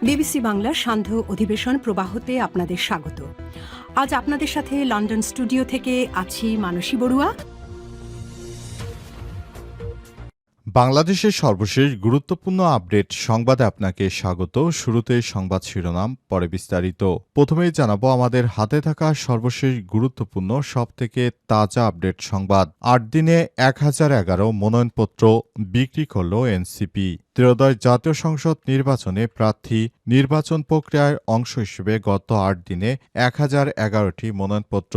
BBC বাংলার সান্ধ্য অধিবেশন প্রবাহতে আপনাদের স্বাগত। আজ আপনাদের সাথে লন্ডন স্টুডিও থেকে আছি মানসী বড়ুয়া। বাংলাদেশের সর্বশেষ গুরুত্বপূর্ণ আপডেট সংবাদে আপনাকে স্বাগত। শুরুতেই সংবাদ শিরোনাম, পরে বিস্তারিত। প্রথমেই জানাবো আমাদের হাতে থাকা সর্বশেষ গুরুত্বপূর্ণ সবথেকে তাজা আপডেট সংবাদ। ৮ দিনে ১,০১১ মনোনয়নপত্র বিক্রি করল এনসিপি। ত্রয়োদশ জাতীয় সংসদ নির্বাচনে প্রার্থী নির্বাচন প্রক্রিয়ার অংশ হিসেবে গত ৮ দিনে ১,০১১টি মনোনয়নপত্র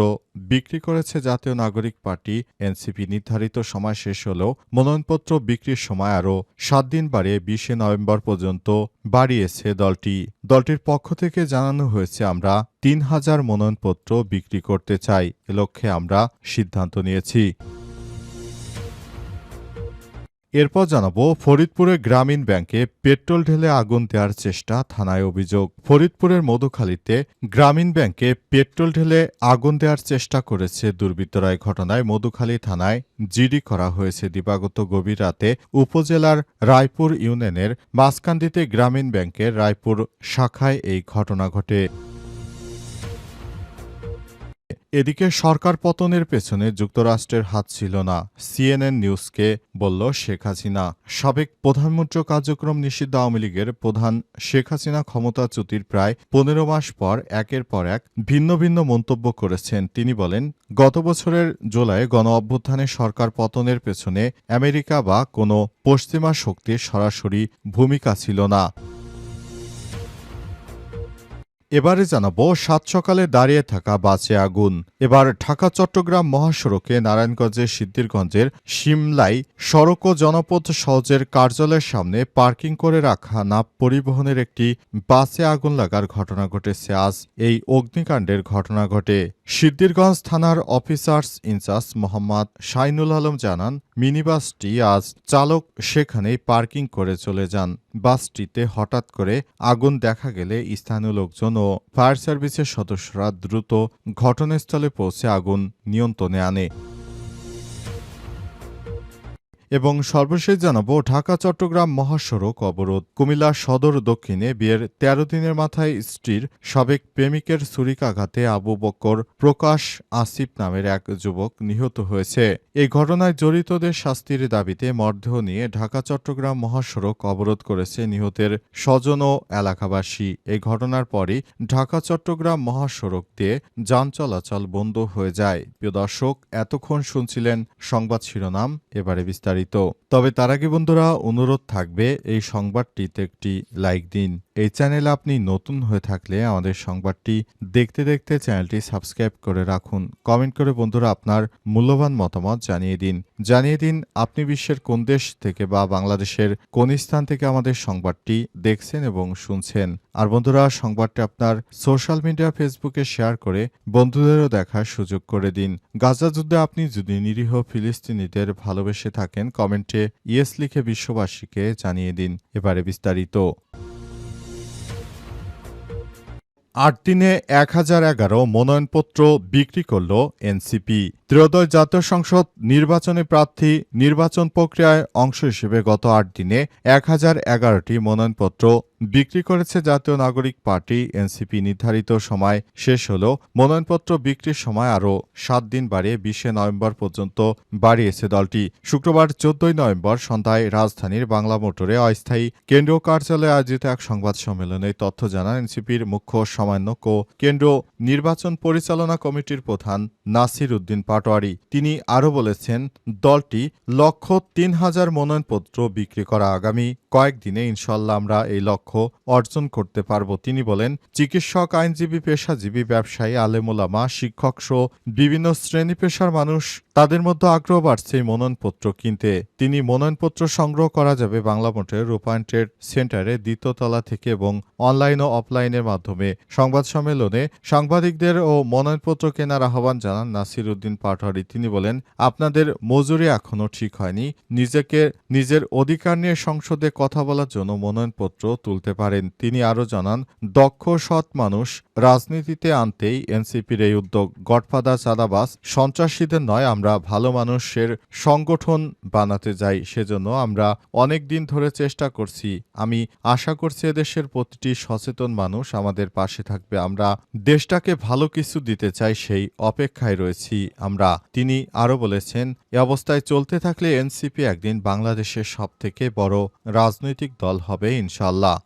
বিক্রি করেছে জাতীয় নাগরিক পার্টি এনসিপি। নির্ধারিত সময় শেষ হলেও মনোনয়নপত্র বিক্রির সময় আরও ৭ দিন বাড়িয়ে ২০ নভেম্বর পর্যন্ত বাড়িয়েছে দলটি। দলটির পক্ষ থেকে জানানো হয়েছে, আমরা ৩,০০০ মনোনয়নপত্র বিক্রি করতে চাই, এ লক্ষ্যে আমরা সিদ্ধান্ত নিয়েছি। এরপর জানাবো ফরিদপুরে গ্রামীণ ব্যাংকে পেট্রোল ঢেলে আগুন দেওয়ার চেষ্টা, থানায় অভিযোগ। ফরিদপুরের মধুখালীতে গ্রামীণ ব্যাংকে পেট্রোল ঢেলে আগুন দেওয়ার চেষ্টা করেছে দুর্বৃত্তরা। এই ঘটনায় মধুখালী থানায় জিডি করা হয়েছে। দিবাগত গভীর রাতে উপজেলার রায়পুর ইউনিয়নের মাঝকান্দিতে গ্রামীণ ব্যাংকের রায়পুর শাখায় এই ঘটনা ঘটে। এদিকে সরকার পতনের পেছনে যুক্তরাষ্ট্রের হাত ছিল না, সিএনএন নিউজকে বলল শেখ হাসিনা। সাবেক প্রধানমন্ত্রী কার্যক্রম নিষিদ্ধ আওয়ামী লীগের প্রধান শেখ হাসিনা ক্ষমতাচ্যুতির প্রায় ১৫ মাস পর একের পর এক ভিন্ন ভিন্ন মন্তব্য করেছেন। তিনি বলেন, গত বছরের জুলাই গণ অভ্যুত্থানে সরকার পতনের পেছনে আমেরিকা বা কোনো পশ্চিমা শক্তির সরাসরি ভূমিকা ছিল না। এবারে জানাবো সাত সকালে দাঁড়িয়ে থাকা বাসে আগুন। এবার ঢাকা চট্টগ্রাম মহাসড়কে নারায়ণগঞ্জের সিদ্ধিরগঞ্জের শিমলাই সড়ক ও জনপথ সহজের কার্যালয়ের সামনে পার্কিং করে রাখা নাপ পরিবহনের একটি বাসে আগুন লাগার ঘটনা ঘটেছে। আজ এই অগ্নিকাণ্ডের ঘটনা ঘটে। সিদ্ধিরগঞ্জ থানার অফিসার্স ইনচার্জ মোহাম্মদ শাইনুল আলম জানান, মিনিবাসটি আজ চালক সেখানেই পার্কিং করে চলে যান। বাসটিতে হঠাৎ করে আগুন দেখা গেলে স্থানীয় লোকজন ও ফায়ার সার্ভিসের সদস্যরা দ্রুত ঘটনাস্থলে পৌঁছে আগুন নিয়ন্ত্রণে আনে। এবং সর্বশেষ জানাবো ঢাকা চট্টগ্রাম মহাসড়ক অবরোধ। কুমিল্লা সদর দক্ষিণে বিয়ের ১৩ দিনের মাথায় স্ত্রীর সাবেক প্রেমিকের ছুরিকাঘাতে আবু বকর প্রকাশ আসিফ নামের এক যুবক নিহত হয়েছে। এই ঘটনায় জড়িতদের শাস্তির দাবিতে মরদেহ নিয়ে ঢাকা চট্টগ্রাম মহাসড়ক অবরোধ করেছে নিহতের স্বজন ও এলাকাবাসী। এই ঘটনার পরই ঢাকা চট্টগ্রাম মহাসড়ক দিয়ে যান চলাচল বন্ধ হয়ে যায়। প্রিয় দর্শক, এতক্ষণ শুনছিলেন সংবাদ শিরোনাম, এবারে বিস্তারিত। তবে তার আগে বন্ধুরা, অনুরোধ থাকবে এই সংবাদটিতে একটি লাইক দিন। এই চ্যানেলে আপনি নতুন হয়ে থাকলে আমাদের সংবাদটি দেখতে দেখতে চ্যানেলটি সাবস্ক্রাইব করে রাখুন। কমেন্ট করে বন্ধুরা আপনার মূল্যবান মতামত জানিয়ে দিন আপনি বিশ্বের কোন দেশ থেকে বা বাংলাদেশের কোন স্থান থেকে আমাদের সংবাদটি দেখছেন এবং শুনছেন। আর বন্ধুরা, সংবাদটি আপনার সোশ্যাল মিডিয়া ফেসবুকে শেয়ার করে বন্ধুদেরও দেখার সুযোগ করে দিন। গাজা যুদ্ধে আপনি যদি নিরীহ ফিলিস্তিনিদের ভালোবেসে থাকেন, কমেন্টে ইয়েস লিখে বিশ্ববাসীকে জানিয়ে দিন। এবারে বিস্তারিত। ৮ দিনে ১,০১১ মনোনয়নপত্র বিক্রি করল এনসিপি। ত্রয়োদশ জাতীয় সংসদ নির্বাচনে প্রার্থী নির্বাচন প্রক্রিয়ায় অংশ হিসেবে গত ৮ দিনে ১,০১১টি মনোনয়নপত্র বিক্রি করেছে জাতীয় নাগরিক পার্টি এনসিপি। নির্ধারিত সময় শেষ হলেও মনোনয়নপত্র বিক্রির সময় আরও ৭ দিন বাড়িয়ে ২০ নভেম্বর পর্যন্ত বাড়িয়েছে দলটি। শুক্রবার ১৪ নভেম্বর সন্ধ্যায় রাজধানীর বাংলা মোটরে অস্থায়ী কেন্দ্রীয় কার্যালয়ে আয়োজিত এক সংবাদ সম্মেলনে তথ্য জানান এনসিপির মুখ্য সমন্বয়ক ও কেন্দ্রীয় নির্বাচন পরিচালনা কমিটির প্রধান নাসির উদ্দিন পাটোয়ারি। তিনি আরও বলেছেন, দলটি লক্ষ্য ৩,০০০ মনোনয়নপত্র বিক্রি করা। আগামী কয়েকদিনে ইনশাল্লাহ আমরা এই লক্ষ্য অর্জন করতে পারব। তিনি বলেন, চিকিৎসক, আইনজীবী, পেশাজীবী, ব্যবসায়ী, আলেমোলামা, শিক্ষক সহ বিভিন্ন শ্রেণী পেশার মানুষ, তাদের মধ্যে আগ্রহ বাড়ছে এই মনোনয়নপত্র কিনতে। তিনি মনোনয়নপত্র সংগ্রহ করা যাবে বাংলা মোটরের রূপায়ণ ট্রেড সেন্টারে দ্বিতীয় তলা থেকে এবং অনলাইন ও অফলাইনের মাধ্যমে। সংবাদ সম্মেলনে সাংবাদিকদের ও মনোনয়নপত্র কেনার আহ্বান জানান নাসির উদ্দিন পাটোয়ারি। তিনি বলেন, আপনাদের মজুরি এখনো ঠিক হয়নি। নিজের অধিকার নিয়ে সংসদে কথা বলার জন্য মনোনয়নপত্র তুলতে পারেন। তিনি আরও জানান, দক্ষ সৎ মানুষ রাজনীতিতে আনতেই এনসিপির এই উদ্যোগ। গডফাদার, চাঁদাবাজ, সন্ত্রাসীদের নয়, আমরা ভালো মানুষের সংগঠন বানাতে যাই। সেজন্য আমরা অনেক দিন ধরে চেষ্টা করছি। আমি আশা করছি এদেশের প্রতিটি সচেতন মানুষ আমাদের পাশে থাকবে। আমরা দেশটাকে ভালো কিছু দিতে চাই, সেই অপেক্ষায় রয়েছি আমরা। তিনি আরও বলেছেন, এ অবস্থায় চলতে থাকলে এনসিপি একদিন বাংলাদেশের সবথেকে বড় রাজনৈতিক দল হবে ইনশাআল্লাহ।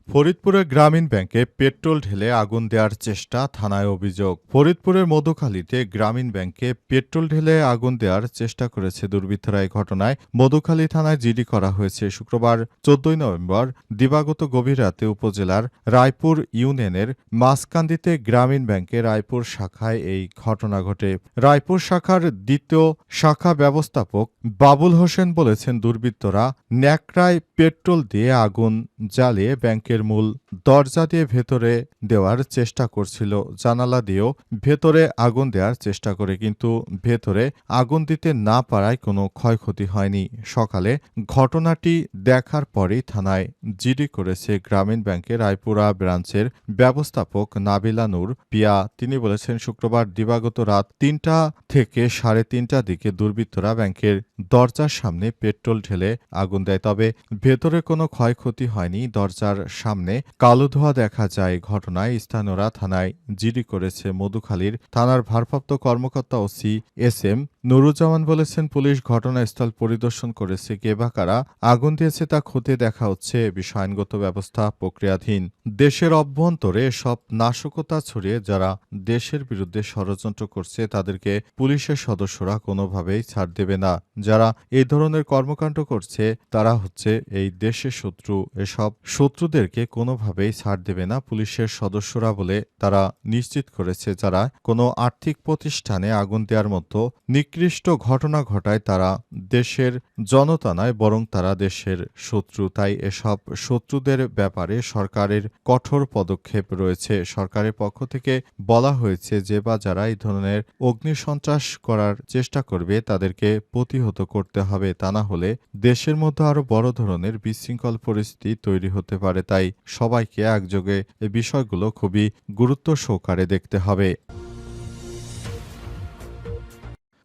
ফরিদপুরের গ্রামীণ ব্যাংকে পেট্রোল ঢেলে আগুন দেওয়ার চেষ্টা, থানায় অভিযোগ। ফরিদপুরের মধুখালীতে গ্রামীণ ব্যাংকে পেট্রোল ঢেলে আগুন দেওয়ার চেষ্টা করেছে দুর্বৃত্তরা। এই ঘটনায় মধুখালী থানায় জিডি করা হয়েছে। শুক্রবার 14 নভেম্বর দিবাগত গভীর রাতে উপজেলার রায়পুর ইউনিয়নের মাসকান্দিতে গ্রামীণ ব্যাংকের রায়পুর শাখায় এই ঘটনা ঘটে। রায়পুর শাখার দ্বিতীয় শাখা ব্যবস্থাপক বাবুল হোসেন বলেছেন, দুর্বৃত্তরা ন্যাকড়ায় পেট্রোল দিয়ে আগুন জ্বালিয়ে ব্যাংকের মূল দরজা দিয়ে ভেতরে দেওয়ার চেষ্টা করছিল। জানালা দিয়েও ভেতরে আগুন দেওয়ার চেষ্টা করে, কিন্তু ভেতরে আগুন দিতে না পারায় কোনো ক্ষয়ক্ষতি হয়নি। সকালে ঘটনাটি দেখার পরেই থানায় জিডি করেছে গ্রামীণ ব্যাংকের রায়পুরা ব্রাঞ্চের ব্যবস্থাপক নাবিলা নূর পিয়া। তিনি বলেছেন, শুক্রবার দিবাগত রাত 3টা থেকে 3:30টার দিকে দুর্বৃত্তরা ব্যাংকের দরজার সামনে পেট্রোল ঢেলে আগুন দেয়। তবে ভেতরে কোনো ক্ষয়ক্ষতি হয়নি। দরজার সামনে কালো ধোঁয়া দেখা যায়। ঘটনায় স্থানীয়রা থানায় জিডি করেছে। মধুখালীর থানার ভারপ্রাপ্ত কর্মকর্তা ওসি SM নুরুজ্জামান বলেছেন, পুলিশ ঘটনাস্থল পরিদর্শন করেছে। কে বা কারা আগুন দিয়েছে তা খতিয়ে দেখা হচ্ছে। এ বিষয়ে আইনগত ব্যবস্থা প্রক্রিয়াধীন। দেশের অভ্যন্তরে সব নাশকতা ছড়িয়ে যারা দেশের বিরুদ্ধে ষড়যন্ত্র করছে তাদেরকে পুলিশের সদস্যরা কোনোভাবেই ছাড় দেবে না। যারা এই ধরনের কর্মকাণ্ড করছে তারা হচ্ছে এই দেশের শত্রু। এসব শত্রুদেরকে কোনোভাবেই ছাড় দেবে না পুলিশের সদস্যরা বলে তারা নিশ্চিত করেছে। যারা কোনো আর্থিক প্রতিষ্ঠানে আগুন দেওয়ার মতো নিকৃষ্ট ঘটনা ঘটায় তারা দেশের জনতা নয়, বরং তারা দেশের শত্রু। তাই এসব শত্রুদের ব্যাপারে সরকারের কঠোর পদক্ষেপ রয়েছে। সরকারের পক্ষ থেকে বলা হয়েছে যে বা যারা এই ধরনের অগ্নিসন্ত্রাস করার চেষ্টা করবে তাদেরকে প্রতিহত করতে হবে। তা না হলে দেশের মধ্যে আরো বড় ধরনের বিশৃঙ্খল পরিস্থিতি তৈরি হতে পারে। তাই সবাইকে একযোগে এই বিষয়গুলো খুবই গুরুত্ব সহকারে দেখতে হবে।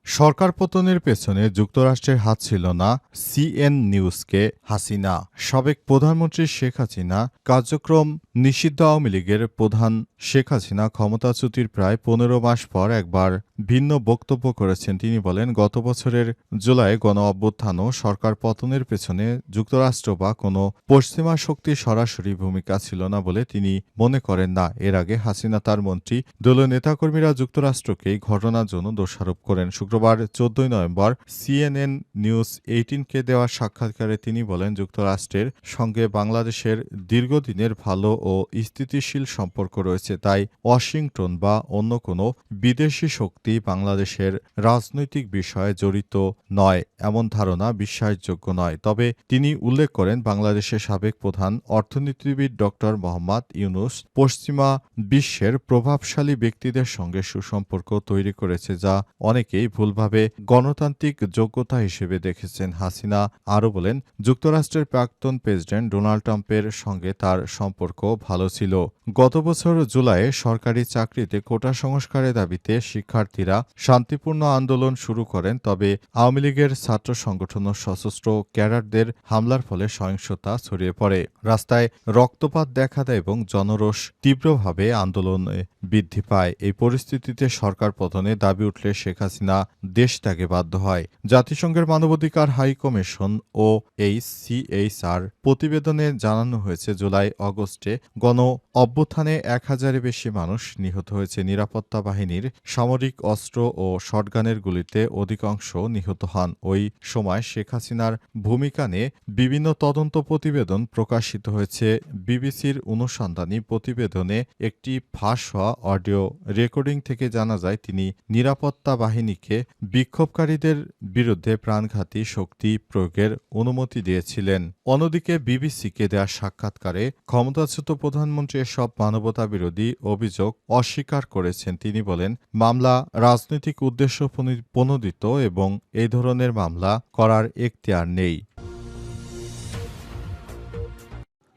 সরকার পতনের পেছনে যুক্তরাষ্ট্রের হাত ছিল না, সিএন নিউজকে হাসিনা। সাবেক প্রধানমন্ত্রী শেখ হাসিনা কার্যক্রম নিষিদ্ধ। আওয়ামী লীগের প্রধান শেখ হাসিনা ক্ষমতাচ্যুতির প্রায় 15 মাস পর একবার ভিন্ন বক্তব্য করেছেন। তিনি বলেন, গত বছরের জুলাই গণ অভ্যুত্থান ও সরকার পতনের পেছনে যুক্তরাষ্ট্র বা কোনো পশ্চিমা শক্তির সরাসরি ভূমিকা ছিল না বলে তিনি মনে করেন না। এর আগে হাসিনা তার মন্ত্রী দলীয় নেতাকর্মীরা যুক্তরাষ্ট্রকে এই ঘটনার জন্য দোষারোপ করেন। শুক্রবার 14 নভেম্বর CNN নিউজ 18কে দেওয়া সাক্ষাৎকারে তিনি বলেন, যুক্তরাষ্ট্রের সঙ্গে বাংলাদেশের দীর্ঘদিনের ভালো ও স্থিতিশীল সম্পর্ক রয়েছে। তাই ওয়াশিংটন বা অন্য কোনো বিদেশি শক্তি বাংলাদেশের রাজনৈতিক বিষয়ে জড়িত নয় এমন ধারণা বিশ্বাসযোগ্য নয়। তবে তিনি উল্লেখ করেন, বাংলাদেশের সাবেক প্রধান অর্থনীতিবিদ ডক্টর মোহাম্মদ ইউনূস পশ্চিমা বিশ্বের প্রভাবশালী ব্যক্তিদের সঙ্গে সুসম্পর্ক তৈরি করেছে, যা অনেকেই ভুলভাবে গণতান্ত্রিক যোগ্যতা হিসেবে দেখেছেন। হাসিনা আরও বলেন, যুক্তরাষ্ট্রের প্রাক্তন প্রেসিডেন্ট ডোনাল্ড ট্রাম্পের সঙ্গে তার সম্পর্ক ভালো ছিল। গত বছর জুলাইয়ে সরকারি চাকরিতে কোটা সংস্কারের দাবিতে শিক্ষার্থীরা শান্তিপূর্ণ আন্দোলন শুরু করেন। তবে আওয়ামী লীগের ছাত্র সংগঠন ও সশস্ত্র ক্যাডারদের হামলার ফলে সহিংসতা ছড়িয়ে পড়ে। রাস্তায় রক্তপাত দেখা দেয় এবং জনরোষ তীব্রভাবে আন্দোলনে বৃদ্ধি পায়। এই পরিস্থিতিতে সরকার পতনে দাবি উঠলে শেখ হাসিনা দেশ ত্যাগে বাধ্য হয়। জাতিসংঘের মানবাধিকার হাই কমিশন ও HCHR প্রতিবেদনে জানানো হয়েছে, জুলাই আগস্টে গণ অভ্যুত্থানে 1000-এর বেশি মানুষ নিহত হয়েছে। নিরাপত্তা বাহিনীর সামরিক অস্ত্র ও শটগানের গুলিতে অধিকাংশ নিহত হন। ওই সময় শেখ হাসিনার ভূমিকা নিয়ে বিভিন্ন তদন্ত প্রতিবেদন প্রকাশিত হয়েছে। বিবিসির অনুসন্ধানী প্রতিবেদনে একটি ফাঁস হওয়া অডিও রেকর্ডিং থেকে জানা যায়, তিনি নিরাপত্তা বাহিনীকে বিক্ষোভকারীদের বিরুদ্ধে প্রাণঘাতী শক্তি প্রয়োগের অনুমতি দিয়েছিলেন। অন্যদিকে বিবিসিকে দেওয়া সাক্ষাৎকারে ক্ষমতাচ্যুত প্রধানমন্ত্রী এসব সব মানবতাবিরোধী অভিযোগ অস্বীকার করেছেন। তিনি বলেন, মামলা রাজনৈতিক উদ্দেশ্য প্রণোদিত এবং এই ধরনের মামলা করার এখতিয়ার নেই।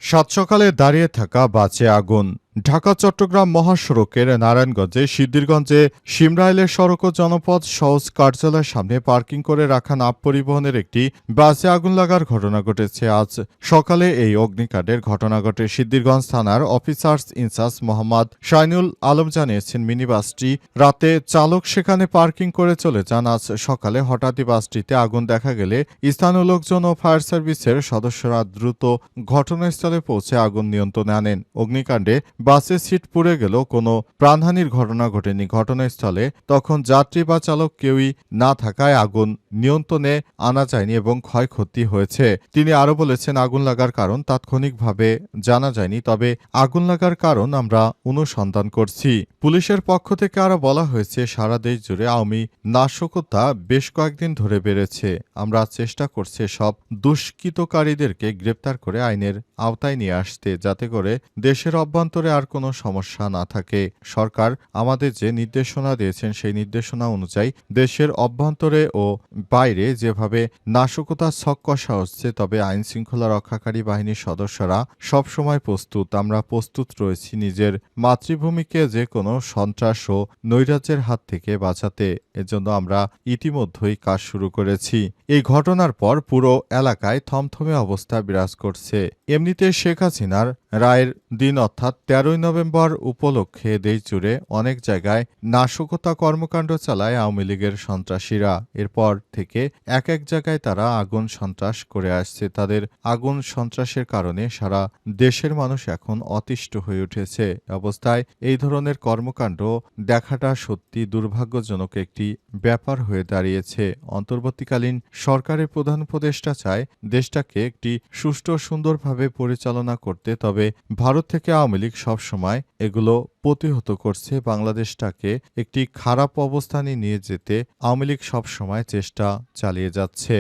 সাত সকালে দাঁড়িয়ে থাকা বাসে আগুন। ঢাকা চট্টগ্রাম মহাসড়কের নারায়ণগঞ্জে সিদ্ধিরগঞ্জে সিমরাইলের সড়ক ও জনপদ সহজ কার্যালয়ের সামনে পার্কিং করে রাখা নাভ পরিবহনের একটি বাসে আগুন লাগার ঘটনা ঘটেছে। আজ সকালে এই অগ্নিকাণ্ডের ঘটনা ঘটে। সিদ্ধিরগঞ্জ থানার অফিসার্স ইনচার্জ মোহাম্মদ শাইনুল আলম জানিয়েছেন, মিনি বাসটি রাতে চালক সেখানে পার্কিং করে চলে যান। আজ সকালে হঠাৎই বাসটিতে আগুন দেখা গেলে স্থানীয় লোকজন ও ফায়ার সার্ভিসের সদস্যরা দ্রুত ঘটনাস্থলে পৌঁছে আগুন নিয়ন্ত্রণে আনেন। অগ্নিকাণ্ডে বাসের সিট পুড়ে গেল, কোনো প্রাণহানির ঘটনা ঘটেনি। ঘটনাস্থলে তখন যাত্রী বা চালক কেউই না থাকায় আগুন নিয়ন্ত্রণে আনা যায়নি এবং ক্ষয়ক্ষতি হয়েছে। তিনি আরও বলেছেন, আগুন লাগার কারণ তাৎক্ষণিকভাবে জানা যায়নি, তবে আগুন লাগার কারণ আমরা অনুসন্ধান করছি। পুলিশের পক্ষ থেকে আরও বলা হয়েছে, সারা দেশ জুড়ে আওয়ামী নাশকতা বেশ কয়েকদিন ধরে বেড়েছে। আমরা চেষ্টা করছি সব দুষ্কৃতকারীদেরকে গ্রেপ্তার করে আইনের আওতায় নিয়ে আসতে, যাতে করে দেশের অভ্যন্তরে আর কোনো সমস্যা না থাকে। সরকার আমাদের যে নির্দেশনা দিয়েছেন সেই নির্দেশনা অনুযায়ী দেশের অভ্যন্তরে ও বাইরে যেভাবে নাশকতা ছক কষা হচ্ছে, তবে আইন শৃঙ্খলা রক্ষাকারী বাহিনীর সদস্যরা সবসময় প্রস্তুত। আমরা প্রস্তুত রয়েছি নিজের মাতৃভূমিকে যে কোনো সন্ত্রাস ও নৈরাজ্যের হাত থেকে বাঁচাতে। এজন্য আমরা ইতিমধ্যেই কাজ শুরু করেছি। এই ঘটনার পর পুরো এলাকায় থমথমে অবস্থা বিরাজ করছে। এমনিতে শেখ হাসিনার রায়ের দিন অর্থাৎ 13ই নভেম্বর উপলক্ষে দেশজুড়ে অনেক জায়গায় নাশকতা কর্মকাণ্ড চালায় আওয়ামী লীগের সন্ত্রাসীরা। এরপর থেকে এক এক জায়গায় তারা আগুন সন্ত্রাস করে আসছে। তাদের আগুন সন্ত্রাসের কারণে সারা দেশের মানুষ এখন অতিষ্ঠ হয়ে উঠেছে। অবস্থায় এই ধরনের কর্মকাণ্ড দেখাটা সত্যি দুর্ভাগ্যজনক একটি ব্যাপার হয়ে দাঁড়িয়েছে। অন্তর্বর্তীকালীন সরকারের প্রধান উপদেষ্টা চায় দেশটাকে একটি সুষ্ঠু সুন্দরভাবে পরিচালনা করতে, তবে ভারত থেকে আওয়ামী লীগ সবসময় এগুলো প্রতিহত করছে। বাংলাদেশটাকে একটি খারাপ অবস্থানে নিয়ে যেতে আওয়ামী লীগ সবসময় চেষ্টা চালিয়ে যাচ্ছে।